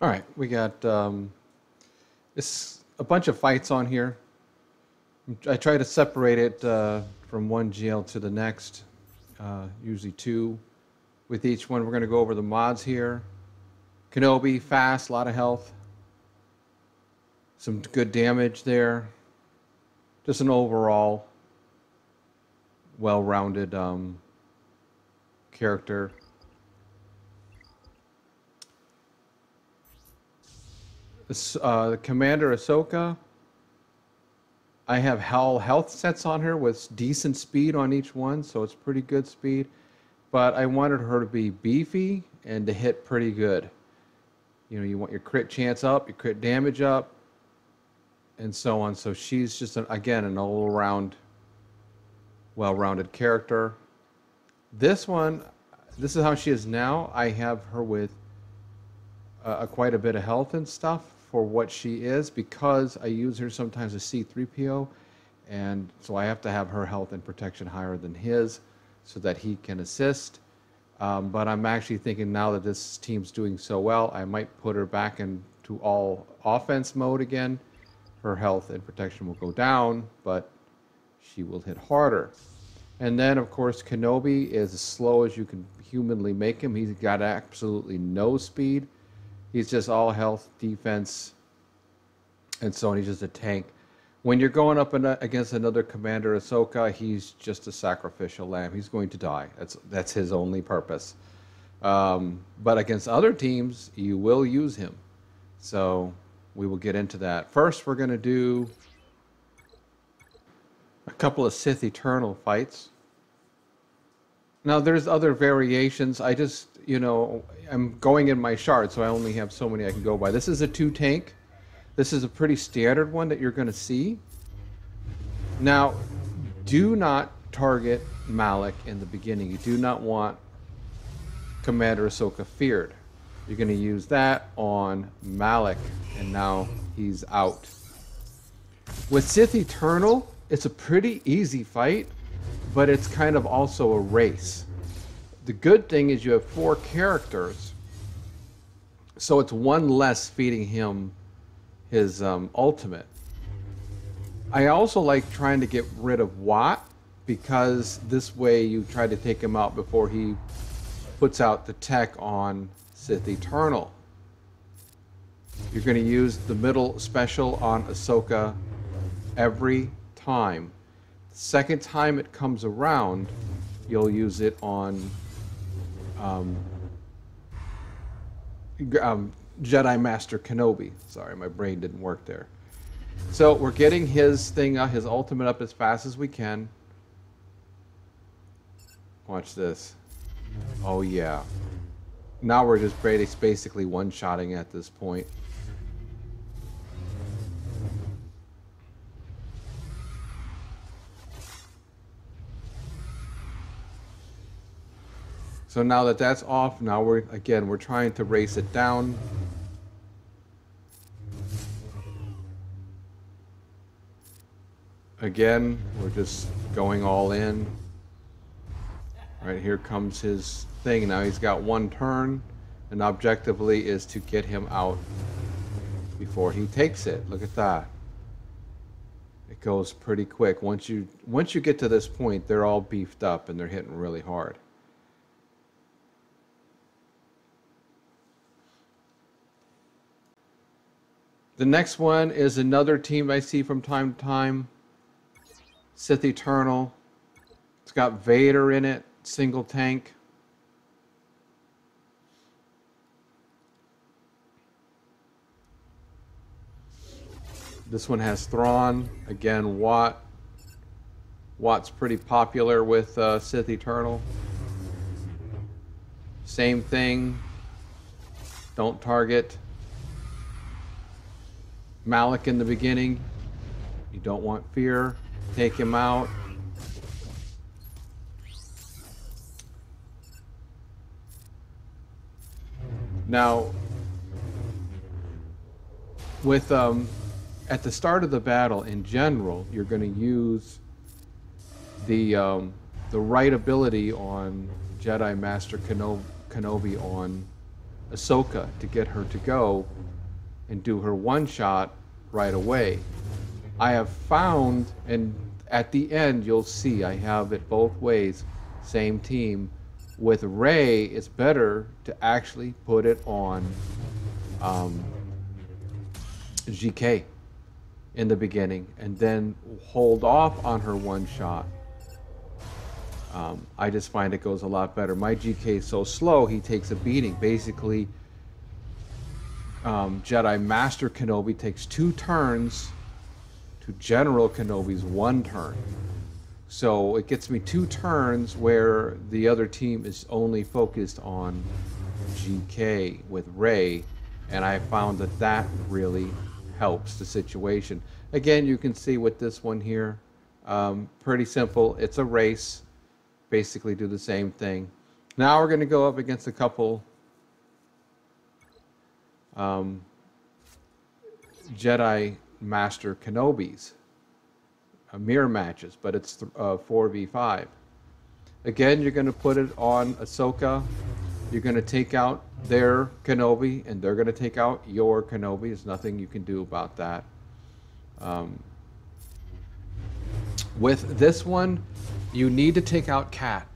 All right, we got this a bunch of fights on here. I try to separate it from one jail to the next, usually two. With each one, we're going to go over the mods here. Kenobi, fast, a lot of health. Some good damage there. Just an overall well-rounded character. Commander Ahsoka. I have health sets on her with decent speed on each one, so it's pretty good speed. But I wanted her to be beefy and to hit pretty good. You know, you want your crit chance up, your crit damage up, and so on. So she's just, again, an all-around, well-rounded character. This one, this is how she is now. I have her with quite a bit of health and stuff for what she is, because I use her sometimes as C-3PO, and so I have to have her health and protection higher than his so that he can assist. But I'm actually thinking now that this team's doing so well, I might put her back into all offense mode again. Her health and protection will go down, but she will hit harder. And then, of course, Kenobi is as slow as you can humanly make him. He's got absolutely no speed. He's just all health, defense, and so on. He's just a tank. When you're going up against another Commander Ahsoka, he's just a sacrificial lamb. He's going to die. That's his only purpose. But against other teams, you will use him. So we will get into that. First, we're going to do a couple of Sith Eternal fights. Now, there's other variations. I just, you know, I'm going in my shard, so I only have so many I can go by. This is a 2-tank. This is a pretty standard one that you're going to see. Now, do not target Malak in the beginning. You do not want Commander Ahsoka feared. You're going to use that on Malak, and now he's out. With Sith Eternal, it's a pretty easy fight, but it's kind of also a race. The good thing is you have 4 characters, so it's one less feeding him his ultimate. I also like trying to get rid of Watt, because this way you try to take him out before he puts out the tech on Sith Eternal. You're going to use the middle special on Ahsoka every time. The second time it comes around, you'll use it on Jedi Master Kenobi. Sorry, my brain didn't work there. So we're getting his thing, his ultimate up as fast as we can. Watch this. Oh yeah. Now we're just basically one-shotting at this point. So now that that's off, now we're trying to race it down. Again, we're just going all in. Right, here comes his thing. Now he's got 1 turn, and objectively is to get him out before he takes it. Look at that. It goes pretty quick. Once you get to this point, they're all beefed up and they're hitting really hard. The next one is another team I see from time to time. Sith Eternal. It's got Vader in it, single tank. This one has Thrawn. Again, Watt. Watt's pretty popular with Sith Eternal. Same thing. Don't target Malak in the beginning. You don't want fear. Take him out. Now, with at the start of the battle in general, you're going to use the right ability on Jedi Master Kenobi on Ahsoka to get her to go and do her one shot right away. I have found, and at the end you'll see I have it both ways, same team. With Rey, it's better to actually put it on GK in the beginning and then hold off on her one shot. I just find it goes a lot better. My GK is so slow, he takes a beating. Basically, Jedi Master Kenobi takes 2 turns to General Kenobi's 1 turn. So it gets me 2 turns where the other team is only focused on GK with Rey, and I found that that really helps the situation. Again, you can see with this one here, pretty simple. It's a race. Basically do the same thing. Now we're going to go up against a couple Jedi Master Kenobis, mirror matches, but it's 4v5. Again, you're going to put it on Ahsoka. You're going to take out their Kenobi, and they're going to take out your Kenobi. There's nothing you can do about that. With this one, you need to take out Cat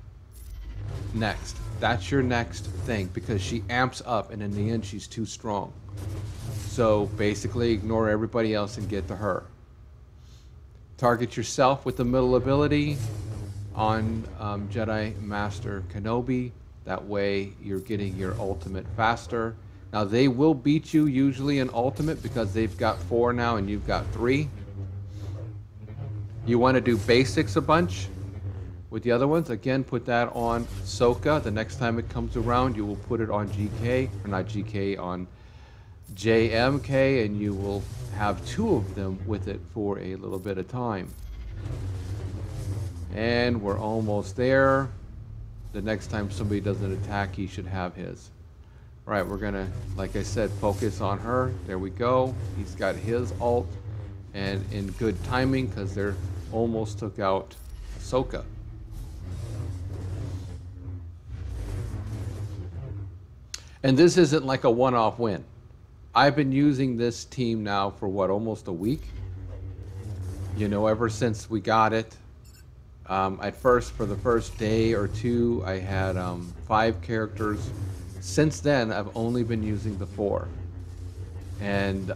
next. That's your next thing, because she amps up, and in the end, she's too strong. So basically, ignore everybody else and get to her. Target yourself with the middle ability on Jedi Master Kenobi. That way, you're getting your ultimate faster. Now, they will beat you usually in ultimate because they've got 4 now and you've got 3. You want to do basics a bunch with the other ones. Again, put that on Ahsoka. The next time it comes around, you will put it on GK, or not GK, on JMK, and you will have 2 of them with it for a little bit of time. And we're almost there. The next time somebody does an attack, he should have his. All right, we're gonna, like I said, focus on her. There we go. He's got his ult, and in good timing, because they're almost took out Ahsoka. And this isn't like a one-off win. I've been using this team now for what, almost a week? You know, ever since we got it. At first, for the first day or 2, I had 5 characters. Since then, I've only been using the 4. And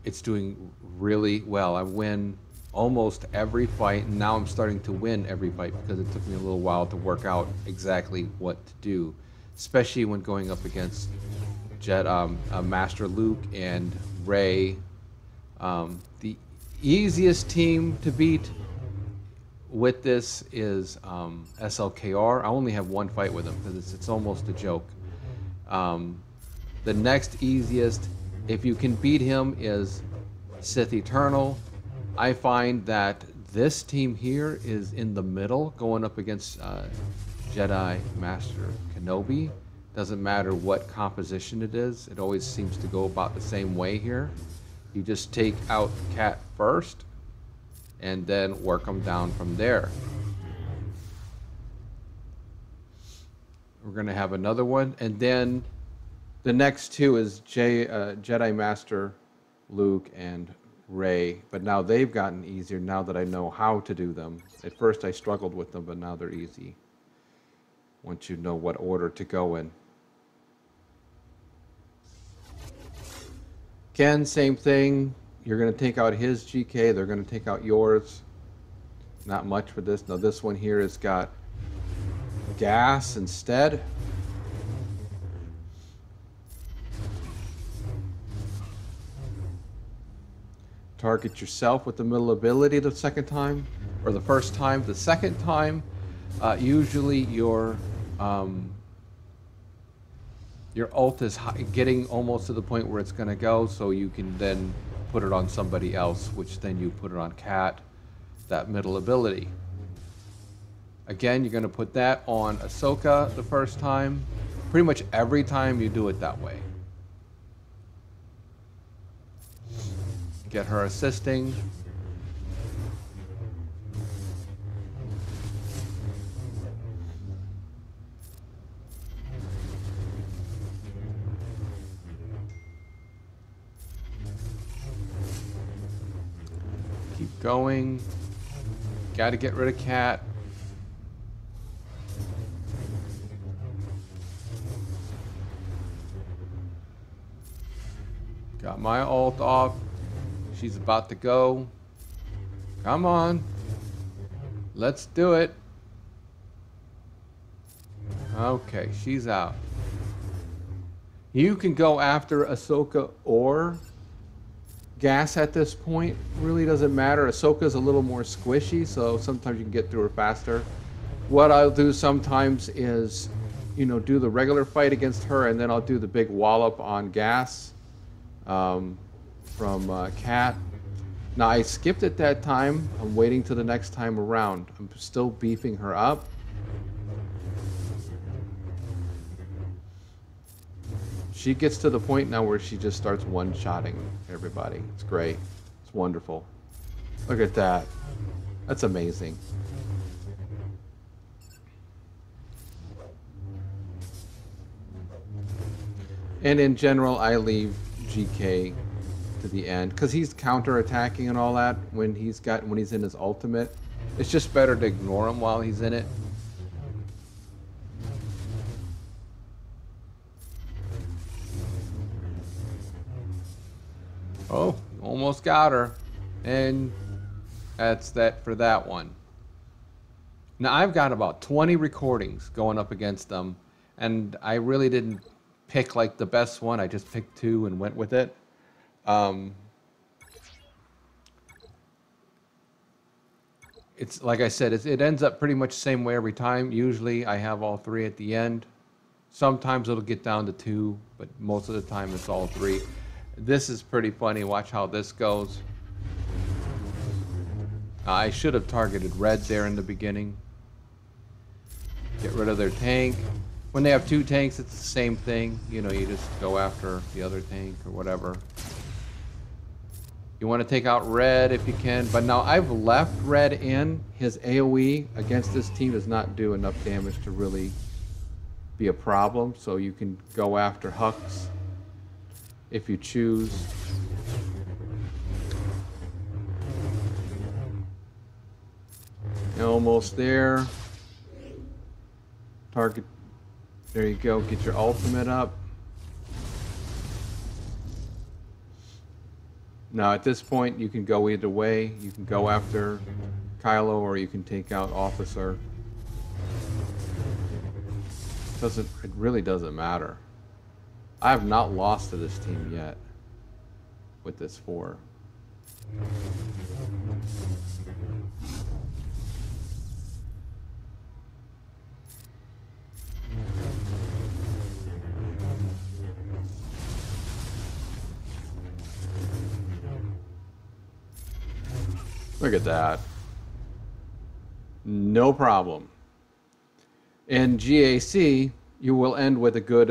it's doing really well. I win almost every fight, and now I'm starting to win every fight because it took me a little while to work out exactly what to do, especially when going up against Master Luke and Rey. The easiest team to beat with this is SLKR. I only have 1 fight with him because it's almost a joke. The next easiest, if you can beat him, is Sith Eternal. I find that this team here is in the middle, going up against Jedi Master Kenobi. Doesn't matter what composition it is, it always seems to go about the same way here. You just take out Cat first, and then work them down from there. We're going to have another one, and then the next 2 is Jedi Master Luke and Rey, but now they've gotten easier now that I know how to do them. At first I struggled with them, but now they're easy once you know what order to go in. Ken, same thing. You're going to take out his GK, they're going to take out yours. Not much for this. Now this one here has got gas instead. Target yourself with the middle ability the second time, or the first time. The second time, usually your ult is getting almost to the point where it's going to go, so you can then put it on somebody else, which then you put it on Cat, that middle ability. Again, you're going to put that on Ahsoka the first time. Pretty much every time you do it that way. Get her assisting. going. Got to get rid of Cat. Got my ult off. She's about to go. Come on. Let's do it. Okay, she's out. You can go after Ahsoka or Gas at this point. Really doesn't matter. Ahsoka's a little more squishy, so sometimes you can get through her faster. What I'll do sometimes is, you know, do the regular fight against her, and then I'll do the big wallop on Gas from Cat. Now, I skipped it that time. I'm waiting till the next time around. I'm still beefing her up. She gets to the point now where she just starts one-shotting everybody. It's great. It's wonderful. Look at that. That's amazing. And in general, I leave GK to the end because he's counter-attacking and all that when he's in his ultimate. It's just better to ignore him while he's in it. Oh, almost got her. And that's that for that one. Now, I've got about 20 recordings going up against them, and I really didn't pick like the best one. I just picked 2 and went with it. It's like I said, it ends up pretty much the same way every time. Usually I have all 3 at the end. Sometimes it'll get down to 2, but most of the time it's all 3. This is pretty funny. Watch how this goes. I should have targeted red there in the beginning. Get rid of their tank. When they have 2 tanks, it's the same thing. You know, you just go after the other tank or whatever. You want to take out red if you can. But now I've left red in. His AoE against this team does not do enough damage to really be a problem. So you can go after Hux if you choose. Almost there. Target. There you go. Get your ultimate up. Now at this point you can go either way. You can go after Kylo or you can take out Officer. It really doesn't matter. I have not lost to this team yet with this 4. Look at that. No problem. In GAC, you will end with a good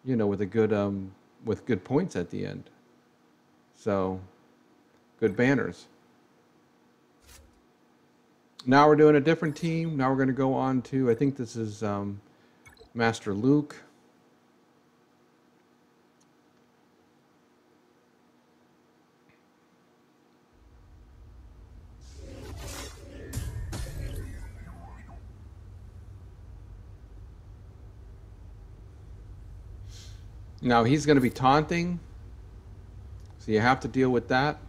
you know, with good points at the end. So, good banners. Now we're doing a different team. Now we're going to go on to, I think this is Master Luke. Now he's going to be taunting, so you have to deal with that.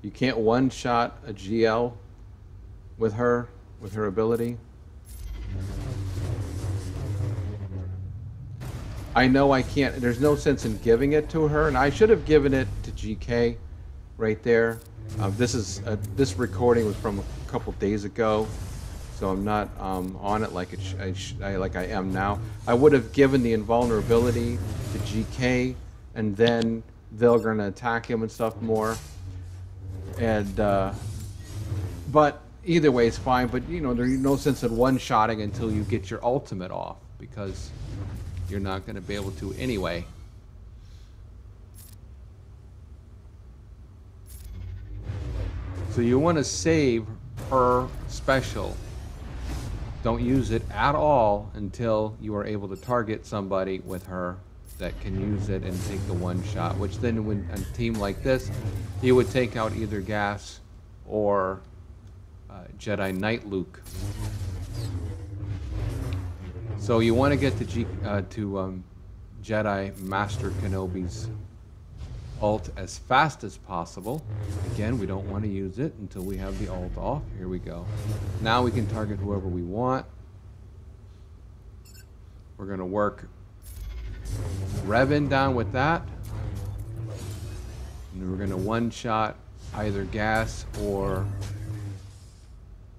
You can't one-shot a GL with her ability. I know I can't, there's no sense in giving it to her, and I should have given it to GK right there. This recording was from a couple days ago. So I'm not on it like I am now. I would have given the invulnerability to GK, and then they're going to attack him and stuff more. And but either way is fine. But you know, there's no sense in one-shotting until you get your ultimate off, because you're not going to be able to anyway. So you want to save her special. Don't use it at all until you are able to target somebody with her. that can use it and take the one shot, which then when a team like this, you would take out either Gas or Jedi Knight Luke. So you want to get to Jedi Master Kenobi's alt as fast as possible. Again, we don't want to use it until we have the alt off. Here we go. Now we can target whoever we want. We're going to work Revan down with that. And we're going to one-shot either Gas or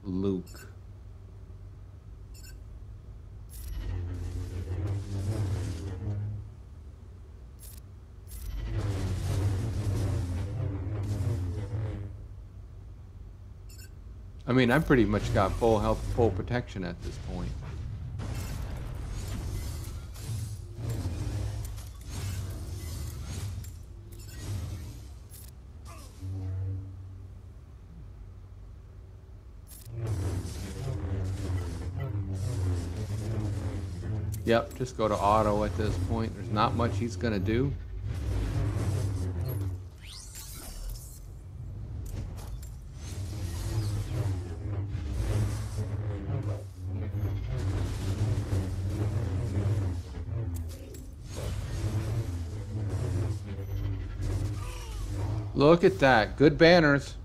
Luke. I mean, I've pretty much got full health, full protection at this point. Yep, just go to auto at this point. There's not much he's going to do. Look at that. Good banners.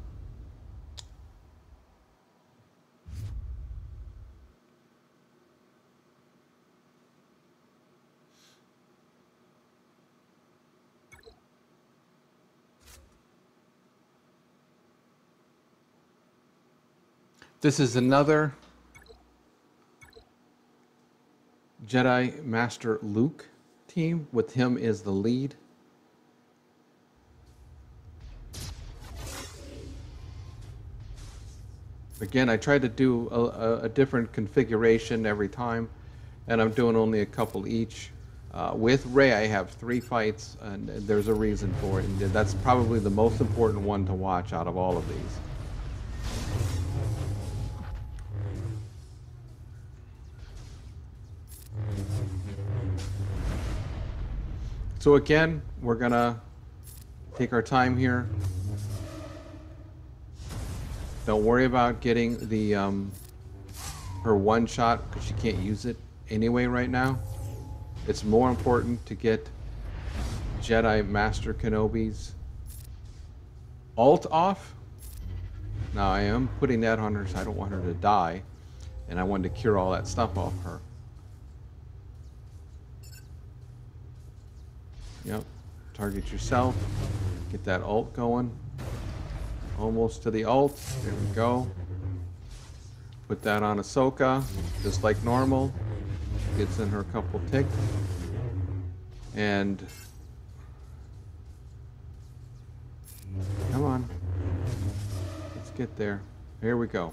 This is another Jedi Master Luke team. With him is the lead. Again, I tried to do a different configuration every time, and I'm doing only a couple each. With Rey, I have 3 fights, and there's a reason for it. And that's probably the most important one to watch out of all of these. So again, we're gonna take our time here. Don't worry about getting the her one shot because she can't use it anyway right now. It's more important to get Jedi Master Kenobi's alt off. Now I am putting that on her so I don't want her to die, and I wanted to cure all that stuff off her. Yep, target yourself, get that ult going. Almost to the ult, there we go. Put that on Ahsoka, just like normal. Gets in her a couple ticks. And come on, let's get there. Here we go.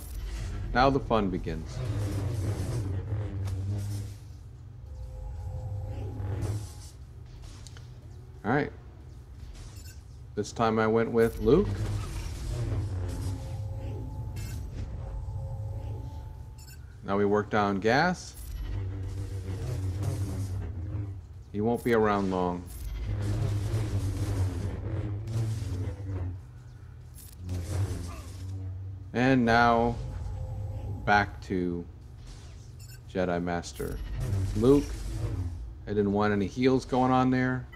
Now the fun begins. All right. This time I went with Luke. Now we work down Gas. He won't be around long. And now back to Jedi Master Luke. I didn't want any heals going on there.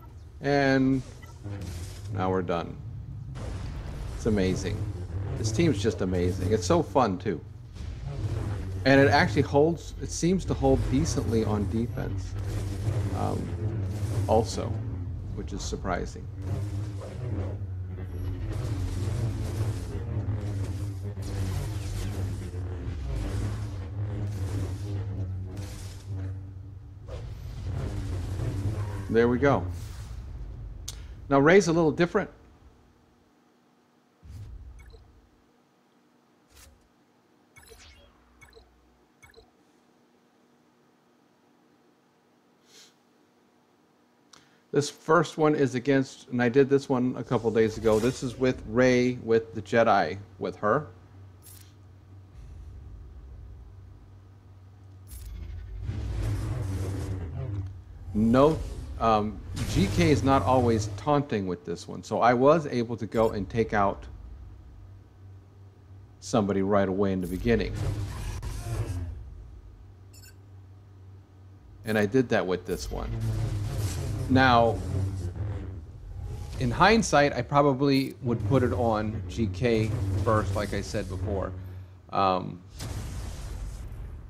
And now we're done. It's amazing. This team's just amazing. It's so fun too. And it actually holds, it seems to hold decently on defense also, which is surprising. There we go. Now Rey's a little different. This first one is against, and I did this one a couple days ago. This is with Rey with the Jedi with her. No GK is not always taunting with this one, so I was able to go and take out somebody right away in the beginning. And I did that with this one. Now, in hindsight, I probably would put it on GK first, like I said before.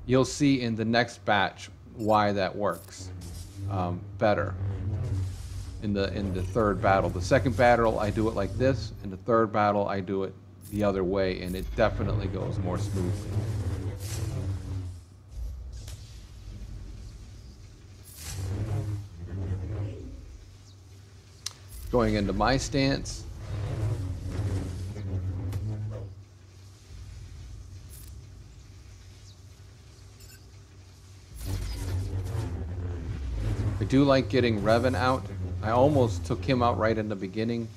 You'll see in the next batch why that works better in the third battle. The second battle, I do it like this. In the third battle, I do it the other way, and it definitely goes more smoothly. Going into my stance. I do like getting Revan out. I almost took him out right in the beginning.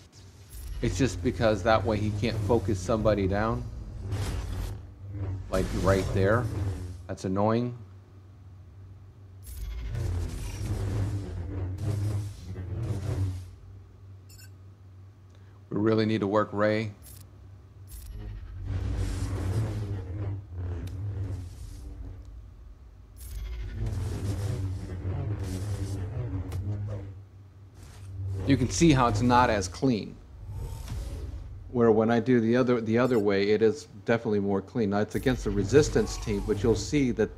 It's just because that way he can't focus somebody down. Like right there. That's annoying. We really need to work Rey. You can see how it's not as clean. Where when I do the other way, it is definitely more clean. Now it's against the resistance team, but you'll see that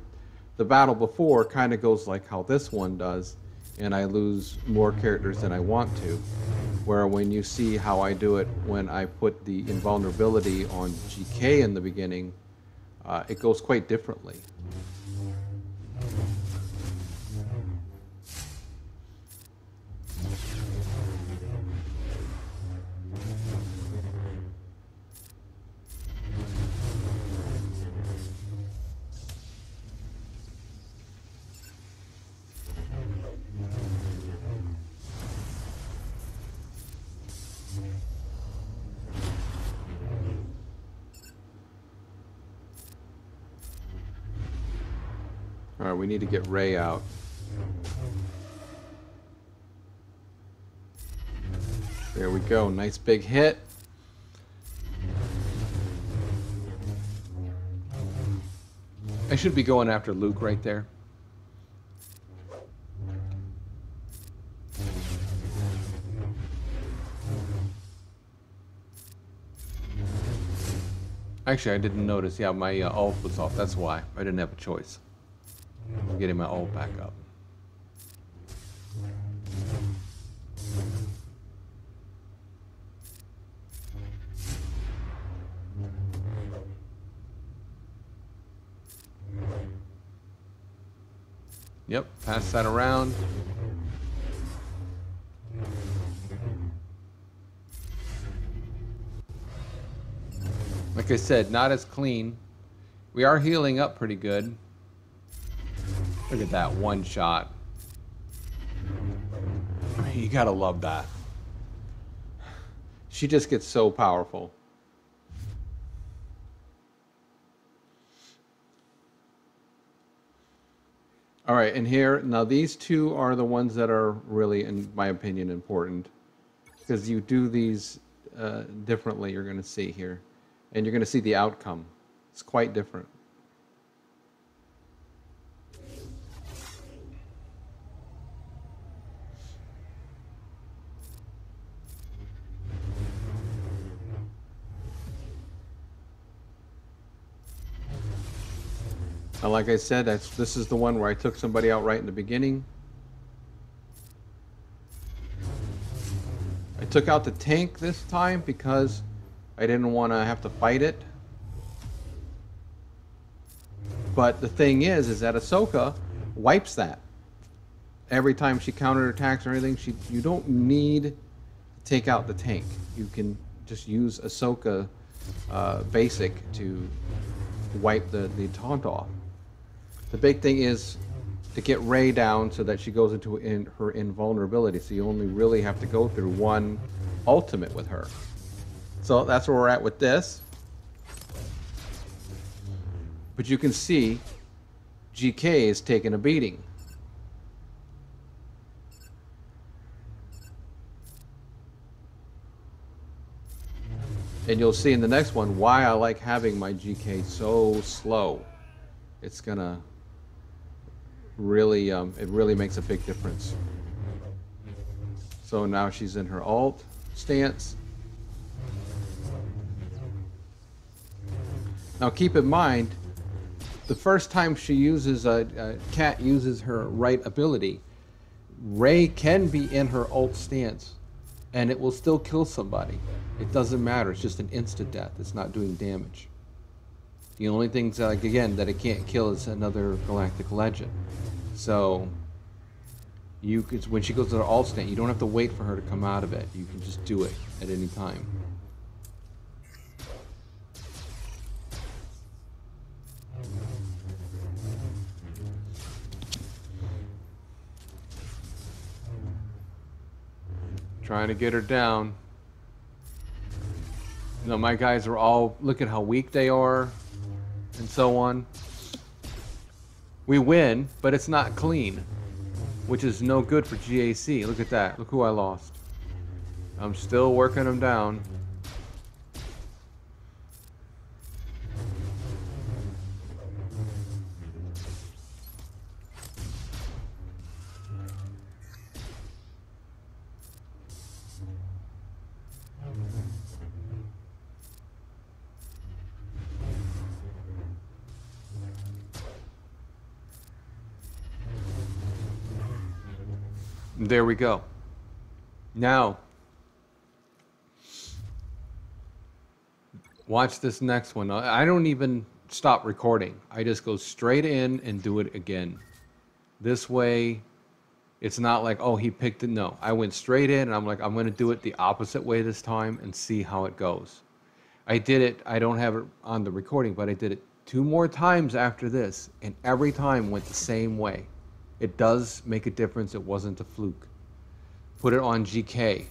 the battle before kind of goes like how this one does, and I lose more characters than I want to. Where when you see how I do it when I put the invulnerability on GK in the beginning, it goes quite differently. All right, we need to get Rey out. There we go, nice big hit. I should be going after Luke right there. Actually, I didn't notice. Yeah, my ult was off. That's why. I didn't have a choice. I'm getting my ult back up. Yep, pass that around. Like I said, not as clean. We are healing up pretty good. Look at that one shot. I mean, you gotta love that. She just gets so powerful. All right, and here, now these two are the ones that are really, in my opinion, important. Because you do these differently, you're gonna see here. And you're gonna see the outcome. It's quite different. And like I said, this is the one where I took somebody out right in the beginning. I took out the tank this time because I didn't want to have to fight it. But the thing is that Ahsoka wipes that. Every time she counterattacks or anything, you don't need to take out the tank. You can just use Ahsoka basic to wipe the taunt off. The big thing is to get Rey down so that she goes into her invulnerability. So you only really have to go through one ultimate with her. So that's where we're at with this. But you can see GK is taking a beating. And you'll see in the next one why I like having my GK so slow. It's gonna really, it really makes a big difference. So now she's in her alt stance. Now keep in mind, the first time she uses Cat uses her right ability, Rey can be in her alt stance, and it will still kill somebody. It doesn't matter. It's just an instant death. It's not doing damage. The only things, like again, that it can't kill is another galactic legend. So you could, when she goes to her alt stance, you don't have to wait for her to come out of it. You can just do it at any time. Trying to get her down. You know, my guys are all, look at how weak they are, and so on. We win, but it's not clean, which is no good for GAC. Look at that. Look who I lost. I'm still working them down. There we go. Now, watch this next one. I don't even stop recording. I just go straight in and do it again. This way, it's not like, oh, he picked it. No, I went straight in and I'm like, I'm going to do it the opposite way this time and see how it goes. I did it. I don't have it on the recording, but I did it 2 more times after this, and every time went the same way. It does make a difference. It wasn't a fluke. Put it on GK.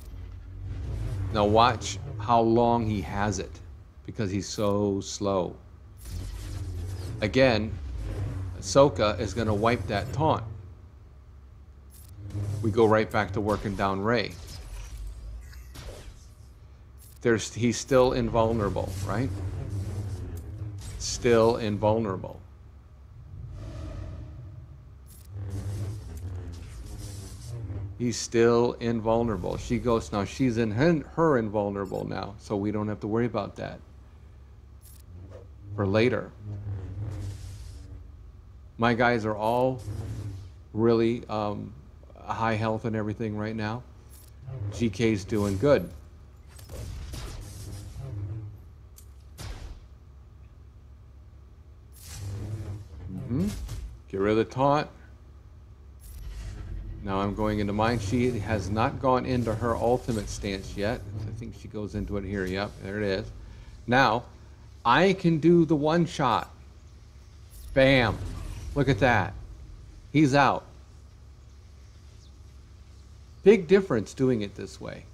Now watch how long he has it, because he's so slow. Again, Ahsoka is going to wipe that taunt. We go right back to working down Rey. He's still invulnerable, right? Still invulnerable. He's still invulnerable. She goes, now she's in her invulnerable now, so we don't have to worry about that for later. My guys are all really high health and everything right now. GK's doing good. Get rid of the taunt. Now I'm going into mine. She has not gone into her ultimate stance yet. I think she goes into it here. Yep, there it is. Now, I can do the one shot. Bam. Look at that. He's out. Big difference doing it this way.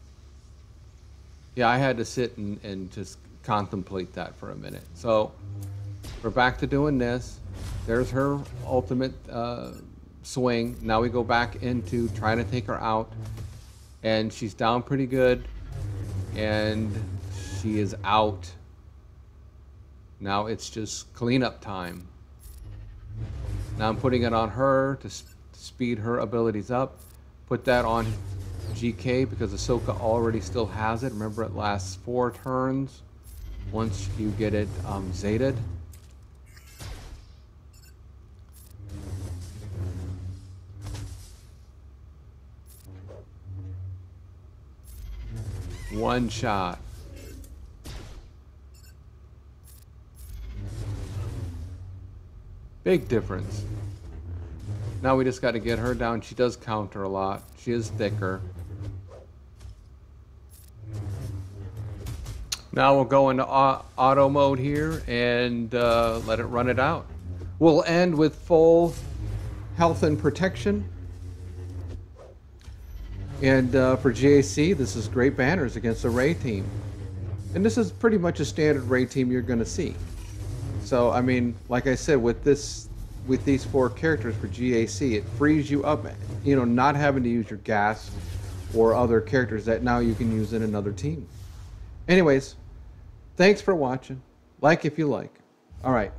Yeah, I had to sit and just contemplate that for a minute. So, we're back to doing this. There's her ultimate swing. Now we go back into trying to take her out, and she's down pretty good, and she is out. Now it's just cleanup time. Now I'm putting it on her to speed her abilities up. Put that on GK because Ahsoka already still has it. Remember, it lasts 4 turns once you get it zated. One shot. Big difference. Now we just got to get her down. She does counter a lot. She is thicker. Now we'll go into auto mode here and let it run it out. We'll end with full health and protection. And for GAC, this is great banners against the Rey team. And this is pretty much a standard Rey team you're going to see. So, I mean, like I said, with these 4 characters for GAC, it frees you up, you know, not having to use your gas or other characters that now you can use in another team. Anyways, Thanks for watching. Like if you like. All right.